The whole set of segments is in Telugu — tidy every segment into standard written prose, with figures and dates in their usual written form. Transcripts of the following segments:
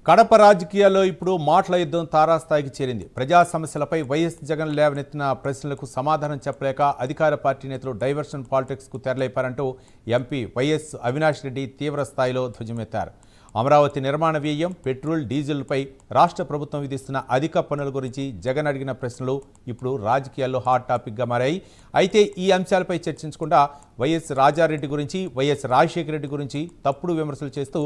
కడప రాజకీయాల్లో ఇప్పుడు మాటల యుద్ధం తారాస్థాయికి చేరింది. ప్రజా సమస్యలపై వైఎస్ జగన్ లేవనెత్తిన ప్రశ్నలకు సమాధానం చెప్పలేక అధికార పార్టీ నేతలు డైవర్షన్ పాలిటిక్స్కు తెరలేపారంటూ ఎంపీ వైఎస్ అవినాష్ రెడ్డి తీవ్ర స్థాయిలో ధ్వజమెత్తారు. అమరావతి నిర్మాణ వ్యయం, పెట్రోల్, డీజిల్పై రాష్ట్ర ప్రభుత్వం విధిస్తున్న అధిక పన్నుల గురించి జగన్ అడిగిన ప్రశ్నలు ఇప్పుడు రాజకీయాల్లో హాట్ టాపిక్గా మారాయి. అయితే ఈ అంశాలపై చర్చించకుండా వైఎస్ రాజారెడ్డి గురించి, వైఎస్ రాజశేఖర రెడ్డి గురించి తప్పుడు విమర్శలు చేస్తూ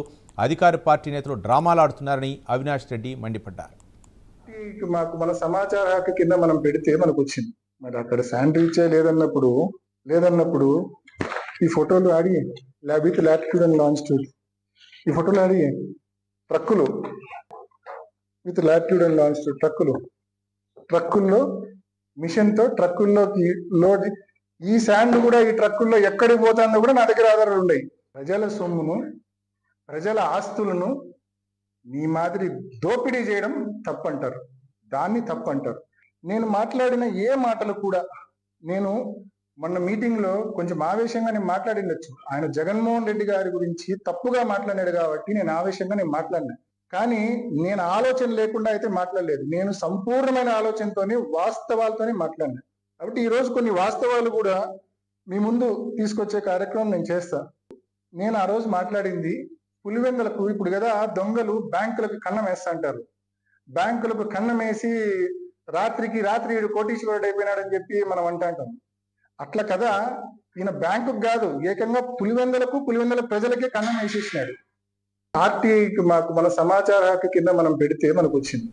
అధికార పార్టీ నేతలు డ్రామాలు ఆడుతున్నారని అవినాష్ రెడ్డి మండిపడ్డారు. మాకు మన సమాచార హక్కు కింద మనం పెడితే మనకు వచ్చింది. మరి అక్కడ శాండ్విచ్ లేదన్నప్పుడు ఈ ఫోటోలు ఆడి విత్ లాటిట్యూడ్ అండ్ లాంజిట్యూడ్, ఈ ఫోటోలు ఆడి ట్రక్కులు విత్ లాటిట్యూడ్ అండ్ లాంజిట్యూడ్, ట్రక్కుల్లో మిషన్ తో ట్రక్కుల్లోకి లోడ్, ఈ శాండ్ కూడా ఈ ట్రక్కుల్లో ఎక్కడికి పోతుందో కూడా నా దగ్గర ఆధారాలు ఉన్నాయి. ప్రజల సొమ్మును, ప్రజల ఆస్తులను నీ మాదిరి దోపిడీ చేయడం తప్పంటారు, దాన్ని తప్పంటారు. నేను మాట్లాడిన ఏ మాటలు కూడా, నేను మొన్న మీటింగ్ లో కొంచెం ఆవేశంగా నేను మాట్లాడిండొచ్చు. ఆయన జగన్మోహన్ రెడ్డి గారి గురించి తప్పుగా మాట్లాడాడు కాబట్టి నేను ఆవేశంగా మాట్లాడినా, కానీ నేను ఆలోచన లేకుండా అయితే మాట్లాడలేదు. నేను సంపూర్ణమైన ఆలోచనతోనే, వాస్తవాలతోనే మాట్లాడినా. కాబట్టి ఈ రోజు కొన్ని వాస్తవాలు కూడా మీ ముందు తీసుకొచ్చే కార్యక్రమం నేను చేస్తా. నేను ఆ రోజు మాట్లాడింది పులివెందులకు, ఇప్పుడు కదా దొంగలు బ్యాంకులకు కన్నం వేస్తా అంటారు, బ్యాంకులకు కన్నం వేసి రాత్రికి రాత్రి వీడు కోటీశ్వరుడు అయిపోయినాడని చెప్పి మనం అంటాం. అట్లా కదా ఈయన బ్యాంకుకు కాదు, ఏకంగా పులివెందుల ప్రజలకే కన్నం వేసేసినాడు. పార్టీకి మాకు మన సమాచార హక్కు కింద మనం పెడితే మనకు వచ్చింది.